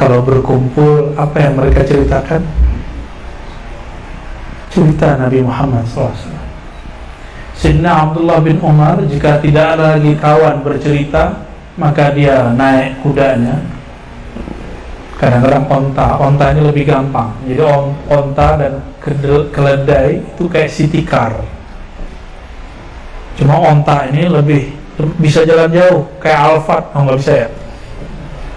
kalau berkumpul, apa yang mereka ceritakan? Cerita Nabi Muhammad SAW. Sayyidina Abdullah bin Umar, jika tidak ada lagi kawan bercerita, maka dia naik kudanya. Kadang-kadang onta ini lebih gampang. Jadi onta dan keledai itu kayak city car. Cuma onta ini lebih bisa jalan jauh, kayak Alphard. Nggak bisa ya.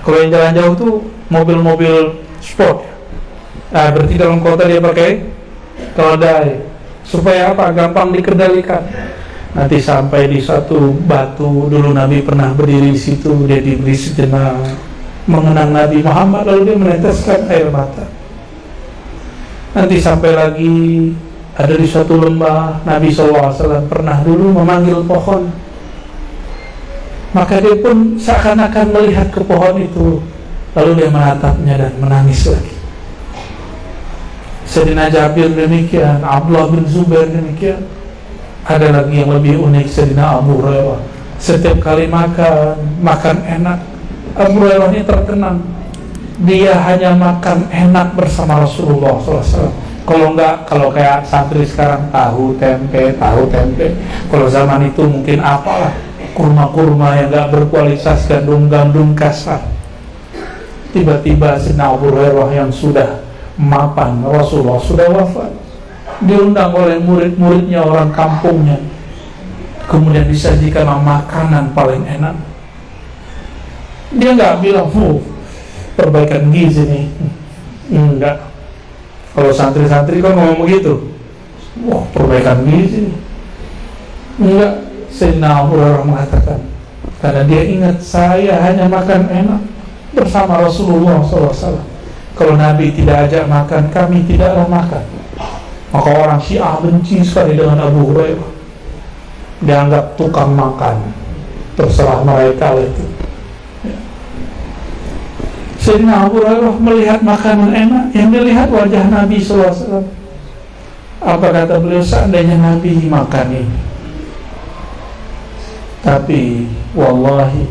Kalau yang jalan jauh tuh mobil-mobil sport. Nah, berarti dalam kota dia pakai keledai. Supaya apa? Gampang dikendalikan. Nanti sampai di satu batu, dulu Nabi pernah berdiri di situ, dia diberi sejenak mengenang Nabi Muhammad, lalu dia meneteskan air mata. Nanti sampai lagi ada di suatu lembah, Nabi SAW pernah dulu memanggil pohon, maka dia pun seakan-akan melihat ke pohon itu, lalu dia menatapnya dan menangis lagi. Sayyidina Jabir demikian, Abdullah bin Zubair demikian. Ada lagi yang lebih unik, Sayyidina Abu Hurairah. Setiap kali makan enak. Abu Hurairah ini terkenang, dia hanya makan enak bersama Rasulullah SAW. Kalau kayak santri sekarang tahu tempe. Kalau zaman itu mungkin apalah, kurma yang gak berkualitas, gandum kasar. Tiba-tiba Sayyidina Abu Hurairah yang sudah mapan, Rasulullah sudah wafat, diundang oleh murid-muridnya, orang kampungnya, kemudian disajikan makanan paling enak. Dia nggak bilang, perbaikan gizi nih, enggak. Kalau santri-santri kan ngomong begitu, perbaikan gizi nih, enggak. Sayyidina Abu Hurairah mengatakan, karena dia ingat, saya hanya makan enak bersama Rasulullah SAW. Kalau Nabi tidak ajak makan, kami tidaklah makan. Maka orang Syiah benci sekali dengan Abu Hurairah, dianggap tukang makan. Terserah mereka itu. Sayyidina Abu Hurairah melihat makanan enak, yang dilihat wajah Nabi SAW. Apa kata beliau? Seandainya Nabi makan ini, tapi wallahi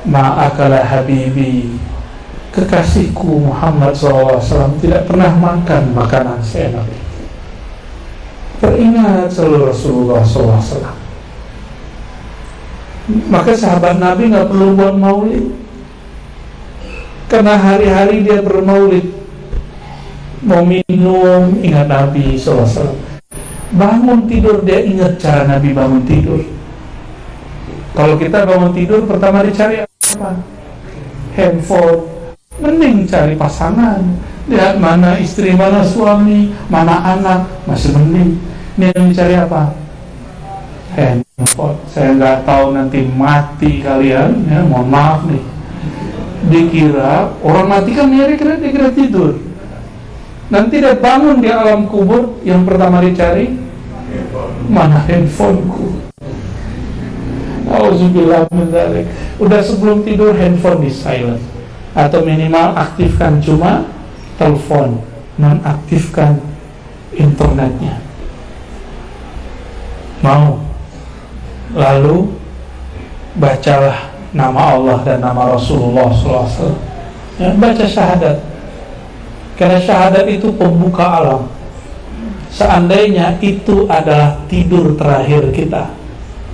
ma'akala habibi, kekasihku Muhammad SAW tidak pernah makan makanan seenak. Teringat selalu Rasulullah SAW. Maka sahabat Nabi gak perlu buat maulid, karena hari-hari dia bermaulid. Mau minum, ingat Nabi SAW. Bangun tidur, dia ingat cara Nabi bangun tidur. Kalau kita bangun tidur, pertama dicari apa? Handphone. Mending cari pasangan. Lihat mana istri, mana suami, mana anak, masih mending. Ini yang dicari apa? Handphone. Saya nggak tahu nanti mati kalian, ya, mohon maaf nih. Dikira orang mati kan dikira tidur. Nanti dia bangun di alam kubur, yang pertama dicari mana handphoneku. Auzubillah min dzalik. Udah sebelum tidur handphone di silent, atau minimal aktifkan cuma telepon, nonaktifkan internetnya. Mau? Lalu bacalah nama Allah dan nama Rasulullah SAW. Ya, baca syahadat, karena syahadat itu pembuka alam. Seandainya itu adalah tidur terakhir kita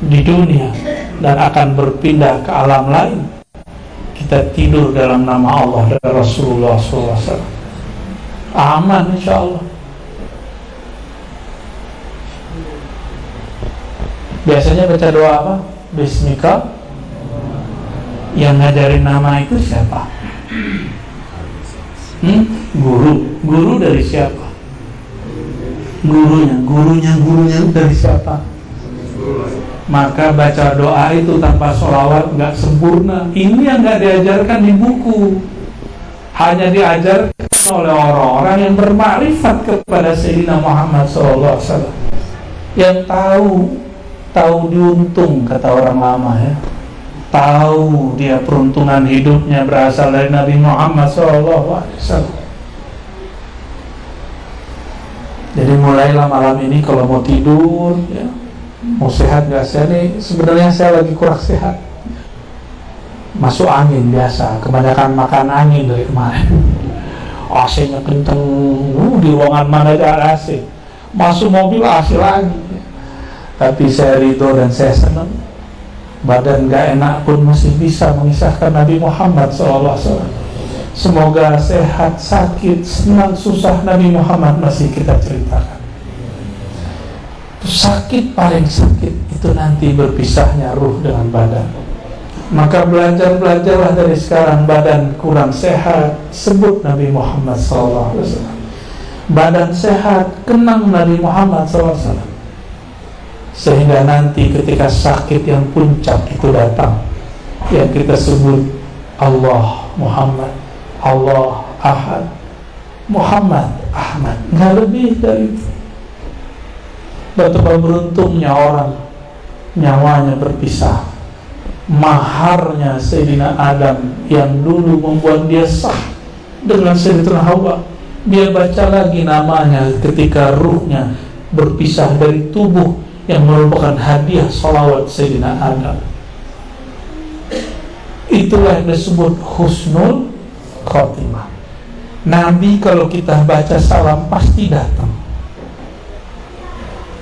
di dunia dan akan berpindah ke alam lain, kita tidur dalam nama Allah dan Rasulullah SAW, aman insya Allah. Biasanya baca doa apa? Bismika. Yang ngajarin nama itu siapa? Guru dari siapa? Gurunya dari siapa? Maka baca doa itu tanpa sholawat nggak sempurna. Ini yang nggak diajarkan di buku, hanya diajarkan oleh orang-orang yang bermakrifat kepada Sayyidina Muhammad SAW, yang tahu diuntung, kata orang lama ya. Tahu dia peruntungan hidupnya berasal dari Nabi Muhammad SAW. Jadi mulailah malam ini kalau mau tidur, ya, mau sehat gak sehat nih? Sebenarnya saya lagi kurang sehat. masuk angin biasa, kebanyakan makan angin dari kemarin. AC-nya kenceng, di ruangan mana ada AC, masuk mobil AC lagi. Tapi saya ridho dan saya senang. Badan gak enak pun masih bisa mengisahkan Nabi Muhammad SAW. Semoga sehat, sakit, senang, susah, Nabi Muhammad masih kita ceritakan. Sakit, paling sakit itu nanti berpisahnya ruh dengan badan. Maka belajarlah dari sekarang. Badan kurang sehat, sebut Nabi Muhammad SAW. Badan sehat, kenang Nabi Muhammad SAW. Sehingga nanti ketika sakit yang puncak itu datang, yang kita sebut Allah Muhammad, Allah Ahad, Muhammad Ahmad, nggak lebih dari itu. Betapa beruntungnya orang nyawanya berpisah. Maharnya Sayyidina Adam yang dulu membuat dia sah dengan Sayyidatina Hawa, dia baca lagi namanya ketika ruhnya berpisah dari tubuh yang merupakan hadiah salawat Sayyidina Adam. Itulah yang disebut husnul khotimah. Nabi kalau kita baca salam pasti datang.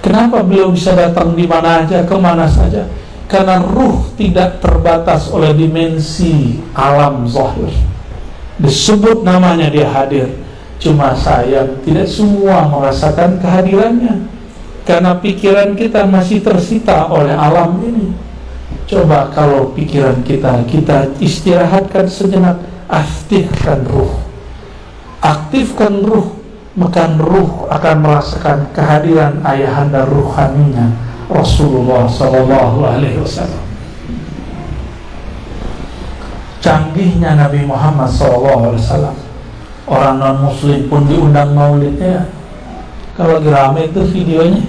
Kenapa beliau bisa datang di mana aja, kemana saja? Karena ruh tidak terbatas oleh dimensi alam zahir. Disebut namanya dia hadir. Cuma sayang tidak semua merasakan kehadirannya, karena pikiran kita masih tersita oleh alam ini. Coba kalau pikiran kita istirahatkan sejenak, aktifkan ruh, maka ruh akan merasakan kehadiran ayahanda ruhaninya Rasulullah SAW. Canggihnya Nabi Muhammad SAW. Orang non muslim pun diundang maulidnya. Kalau lagi rame itu videonya,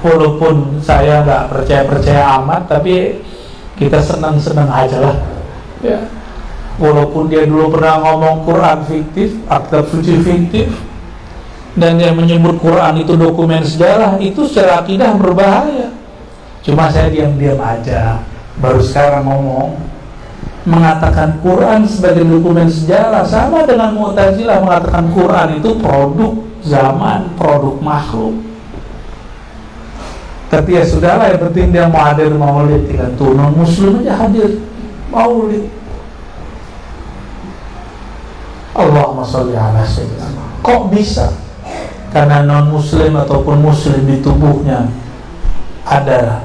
walaupun saya nggak percaya amat, tapi kita senang aja lah ya. Walaupun dia dulu pernah ngomong Quran fiktif, kitab suci fiktif, dan dia menyebut Quran itu dokumen sejarah, itu secara akidah berbahaya. Cuma saya diam-diam aja, baru sekarang ngomong. Mengatakan Quran sebagai dokumen sejarah sama dengan Mu'tazilah mengatakan Quran itu produk zaman, produk makhluk. Tapi ya sudahlah, yang penting dia mau hadir maulid, tinggal tuh non muslim aja hadir maulid. Allahumma sholli ala sayyidina. Kok bisa? Karena non muslim ataupun muslim di tubuhnya ada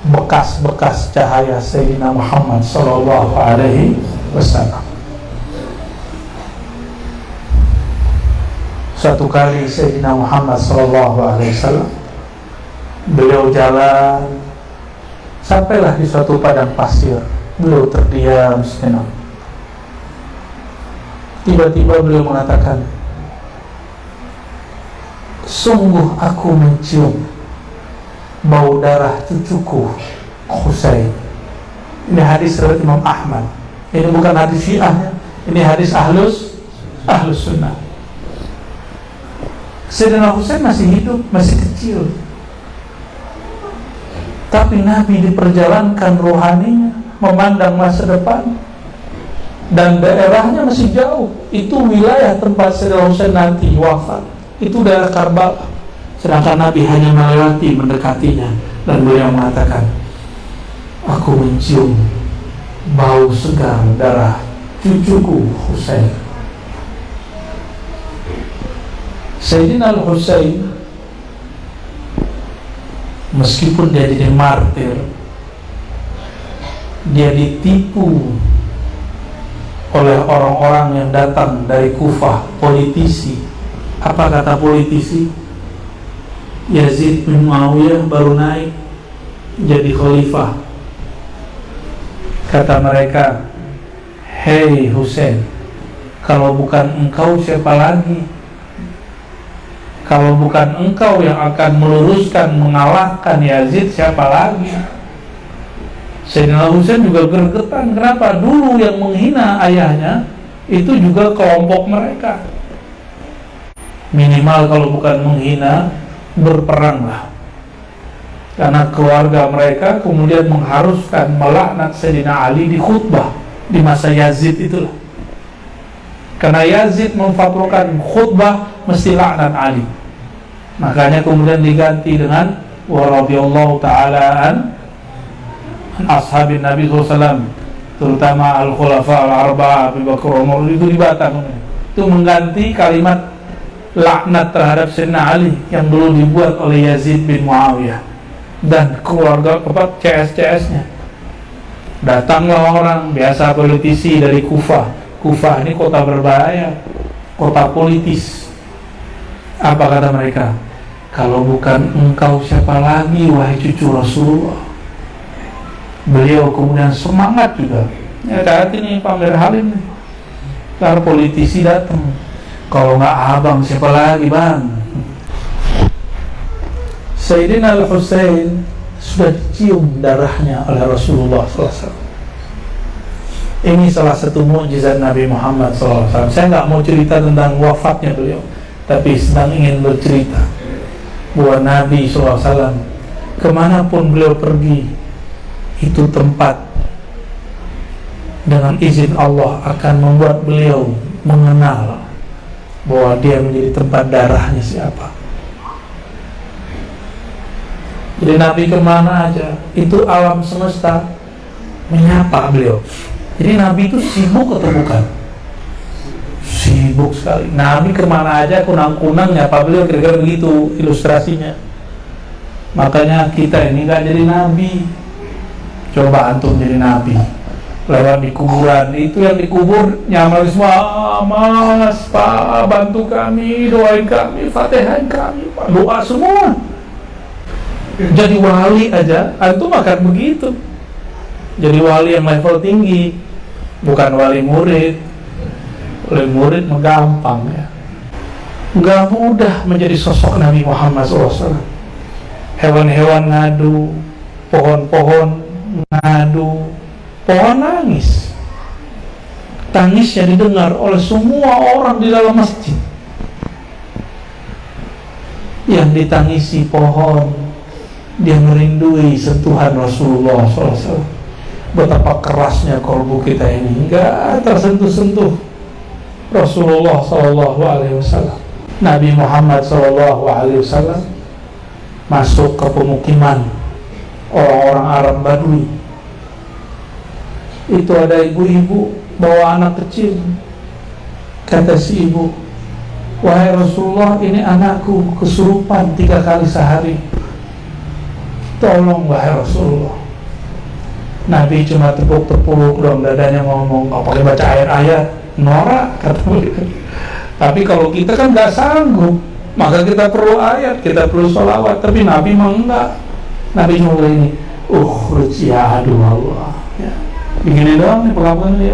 bekas-bekas cahaya Sayyidina Muhammad sallallahu alaihi wasallam. Suatu kali Sayyidina Muhammad sallallahu alaihi wasallam beliau jalan, sampailah di suatu padang pasir. Beliau terdiam sejenak. Tiba-tiba beliau mengatakan, sungguh aku mencium bau darah cucuku Husain. Ini hadis riwayat Imam Ahmad. Ini bukan hadis Syiah, ini hadis ahlus sunnah. Sayyidina Husain masih hidup, masih kecil, tapi Nabi diperjalankan rohaninya memandang masa depan, dan daerahnya masih jauh. Itu wilayah tempat Sayyidina Husain nanti wafat, itu daerah Karbala. Sedangkan Nabi hanya melewati, mendekatinya, dan beliau mengatakan, aku mencium bau segar darah cucuku Husain. Sayyidina Al-Husain, meskipun dia jadi martir, dia ditipu oleh orang-orang yang datang dari Kufah, politisi. Apa kata politisi? Yazid bin Muawiyah baru naik jadi khalifah. Kata mereka, hei Husain, kalau bukan engkau siapa lagi? Kalau bukan engkau yang akan meluruskan, mengalahkan Yazid, siapa lagi? Sayyidina Husain juga gergetan. Kenapa? Dulu yang menghina ayahnya itu juga kelompok mereka. Minimal kalau bukan menghina, berperanglah. karena keluarga mereka kemudian mengharuskan melaknat Sayyidina Ali di khutbah di masa Yazid itulah. Karena Yazid memfatwakan khutbah mesti laknat Ali, makanya kemudian diganti dengan wa radhiyallahu ta'ala an ashabin Nabi SAW, terutama al-khulafa al-arba'ah Abu Bakar, Umar, itu dibatalkan. Itu mengganti kalimat laknat terhadap Sayyidina Ali yang dulu dibuat oleh Yazid bin Muawiyah dan keluarga kepat CS-CS-nya. Datanglah orang biasa, politisi dari Kufah. Kufah ini kota berbahaya, kota politis. Apa kata mereka? Kalau bukan engkau siapa lagi wahai cucu Rasulullah. Beliau kemudian semangat juga. Ya saat ini Pamer Halim nih. Ntar politisi datang. Kalau nggak abang siapa lagi bang? Sayyidina Al-Husain sudah dicium darahnya oleh Rasulullah SAW. Ini salah satu mukjizat Nabi Muhammad SAW. Saya nggak mau cerita tentang wafatnya beliau, tapi sedang ingin bercerita bahwa Nabi SAW kemanapun beliau pergi, itu tempat dengan izin Allah akan membuat beliau mengenal bahwa dia menjadi tempat darahnya siapa. Jadi Nabi kemana aja, itu alam semesta menyapa beliau. Jadi Nabi itu sibuk atau bukan? Sibuk sekali. Nabi kemana aja kunang-kunang nyapa beliau, kira-kira begitu ilustrasinya. Makanya kita ini gak jadi Nabi. Coba antum jadi Nabi, lewat di kuburan, itu yang dikubur nyamal semua, mas, pak, bantu kami, doain kami, fatihain kami, doa semua. Jadi wali aja, antum akan begitu. Jadi wali yang level tinggi, bukan wali murid. Wali murid mah gampang ya. Gak mudah menjadi sosok Nabi Muhammad SAW. Hewan-hewan ngadu, pohon-pohon ngadu, pohon nangis. Tangisnya didengar oleh semua orang di dalam masjid. Yang ditangisi pohon, dia merindui sentuhan Rasulullah SAW. Betapa kerasnya kolbu kita ini, enggak tersentuh-sentuh Rasulullah SAW. Nabi Muhammad SAW masuk ke pemukiman orang-orang Arab Badui. Itu ada ibu-ibu bawa anak kecil. Kata si ibu, wahai Rasulullah, ini anakku kesurupan 3 kali sehari, tolong wahai Rasulullah. Nabi cuma tepuk-tepuk dong dadanya, ngomong, nggak pakai baca ayat-ayat, norak kata beliau. Tapi kalau kita kan nggak sanggup, maka kita perlu ayat, kita perlu sholawat. Tapi Nabi mah enggak. Nabi cuma ini, ya aduh Allah ya. Begini doang nih pengakuan ini,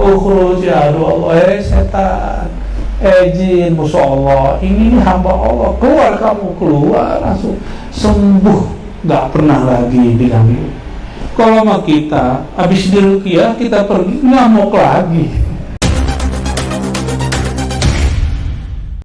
ya aduh Allah, setan, jin, musuh Allah, ini hamba Allah, keluar kamu, keluar langsung sembuh, gak pernah lagi diganggu. Kalau sama kita habis diruqyah kita pergi ngamuk lagi.